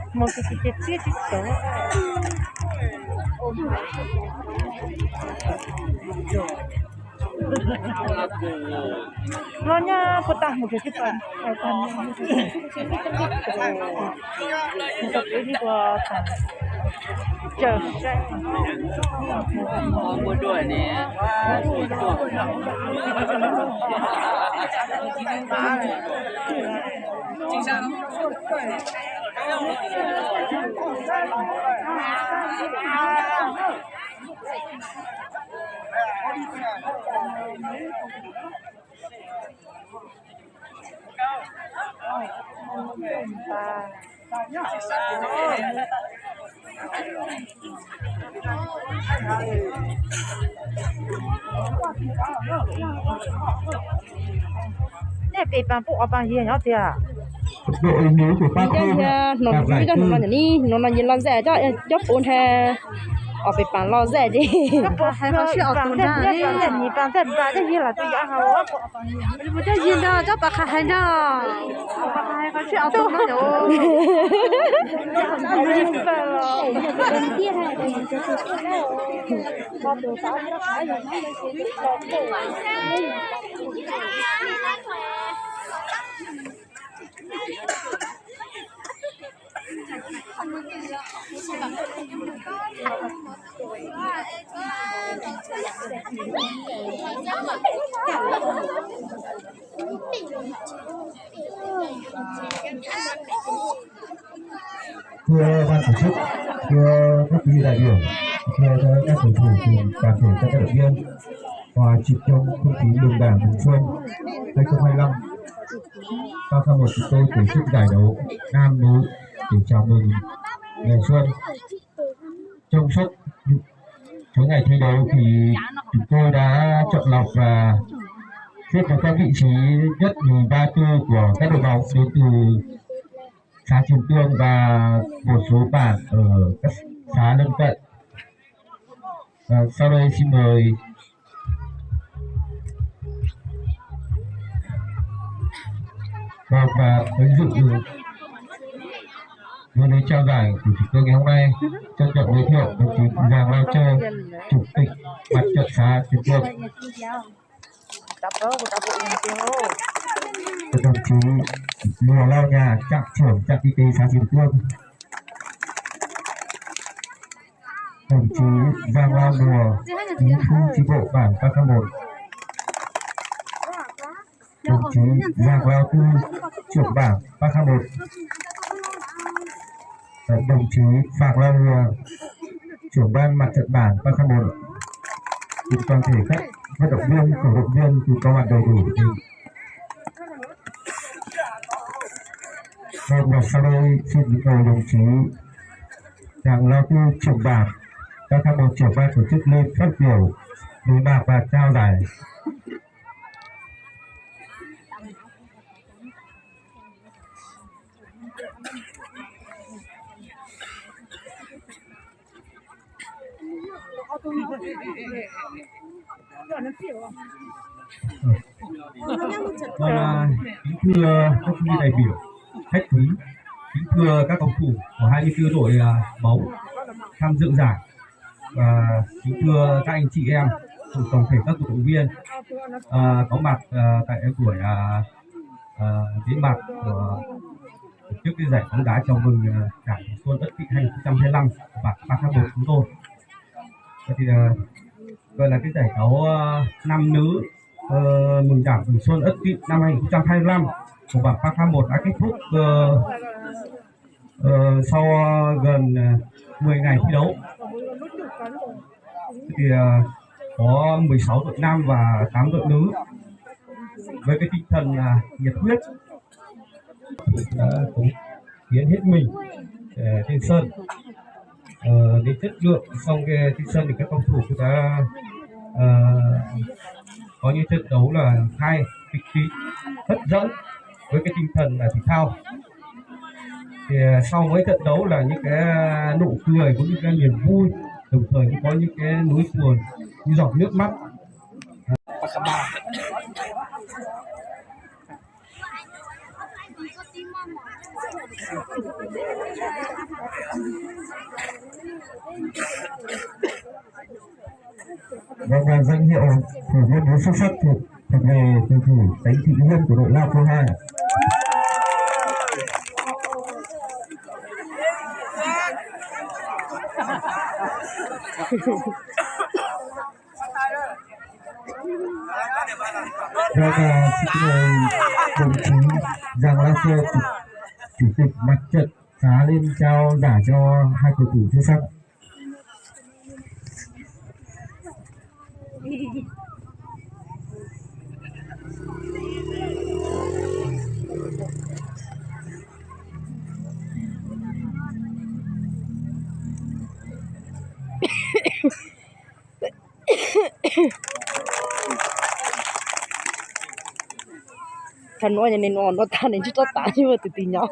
Mau sedikit gitu. Nanya petah mudah cepat. Untuk ini buat jasa. Bodoh ni. Nè bị bạn phụ bạn gì nhá chị à? Độ ý nghĩa của bác Bây giờ nó vui cho nó như nó là nhìn lo rẻ cho bốn hè ở bên bán lo rẻ đi Hay có chuyện ở tù ra đi. Nhị bạn thật bạn cái gì là tôi đã hào á. bây giờ nhìn đó cho bà khai đó Hay có chuyện ở tù nó nữa. thưa ban tổ chức, thưa các quý vị đại biểu, thưa các cầu thủ cùng toàn thể các vận động viên hòa chịp trong không khí đường đảng mừng xuân 2025. Ban Khăm 1 chúng tôi tổ chức giải đấu nam nữ để chào mừng ngày xuân. Trong suốt số ngày thi đấu thì chúng tôi đã chọn lọc và xếp vào các vị trí nhất nhì ba tư của các đội bóng đến từ xã Triềng Tương và một số bản ở các xã lân cận. Và sau đây xin mời và ứng dụng Nhân lễ trao giải của chủ tịch ngày hôm nay, trân trọng giới thiệu đồng chí Giàng Lao Châu, chủ tịch mặt trận xã Kiến Quốc, đồng chí Lùa Lao Nhà, trạm trưởng trạm y tế xã Kiến Quốc, đồng chí Giang Lao Lùa, bí thư chi bộ bản Pakhamot, đồng chí Giang Lao Tư, trưởng bản Pakhamot, đồng chí Phạm Lao Lùa, trưởng ban mặt trận bản Pakhamot, cùng toàn thể các vận động viên, cổ động viên cùng có mặt đầy đủ. Và sau đây xin mời đồng chí Giàng Lao Tư, trưởng bản Pakhamot, trưởng ban tổ chức lên phát biểu bế mạc và trao giải. Kính thưa các quý đại biểu, khách quý, kính thưa các cầu thủ của 24 đội bóng tham dự giải, và kính thưa các anh chị em cùng tổng thể các cổ động viên có mặt tại buổi bế mạc của tổ chức cái giải bóng đá chào mừng giải Xuân Ất Tỵ 2025 của bản Pakhamot chúng tôi. Thì gọi là cái giải đấu nam nữ mừng đảng mừng Xuân Ất Tỵ năm 2025 của bản Pakhamot đã kết thúc sau gần 10 ngày thi đấu. Thì có 16 đội nam và 8 đội nữ với cái tinh thần nhiệt huyết đã cống hiến hết mình trên sân. Đến chất lượng xong cái trên sân thì các cầu thủ cũng đã có những trận đấu là hay, kịch tính, hấp dẫn với cái tinh thần là thể thao. Thì sau mỗi trận đấu là những cái nụ cười, có những cái niềm vui, đồng thời cũng có những cái nỗi buồn, những giọt nước mắt. Và danh hiệu thủ môn bóng xuất sắc thuộc về cầu thủ Tánh Thị Liên của đội Lao Cô 2. Và xin mời đồng chí Giàng Lao Châu, chủ tịch mặt trận xã lên trao giải cho hai cầu thủ xuất sắc. Thần nói nên nó tan đến chút tán nhưng mà từ từ nhỏ.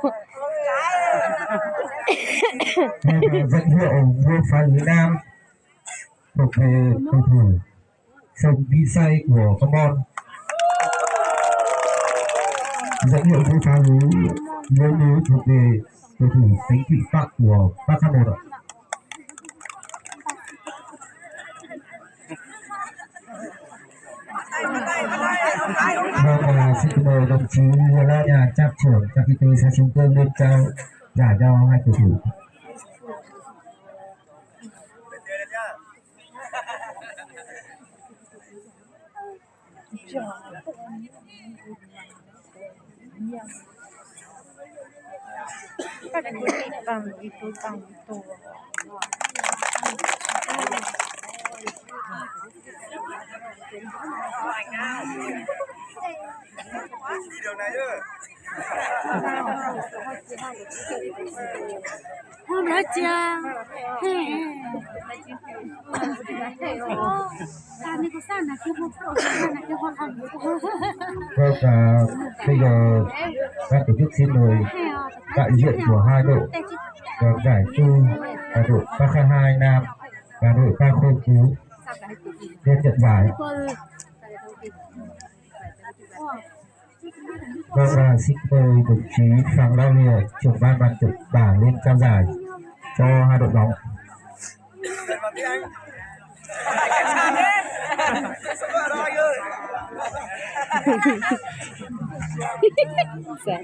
Danh hiệu vua phá lưới nam thuộc về cầu thủ Sông Đi Say của Gabon. Danh hiệu vua phá lưới nữ thuộc về cầu thủ Tánh Thị Phạm của Pakhamot. Và xin mời đồng chí Lùa Lao Nhà, trạm trưởng trạm y tế xã Trung Cương lên trao giải cho hai cầu thủ. Đi đường này chứ. Hôm đó chưa? Bây giờ ban tổ chức xin mời đại diện của hai đội giải tư là đội Pakha 2 nam và đội Pakha Cứu lên nhận giải. Vâng, và xin mời đồng chí Phạm Lao Lìa, trưởng ban ban trực bảng lên trao giải cho hai đội bóng. Dạ.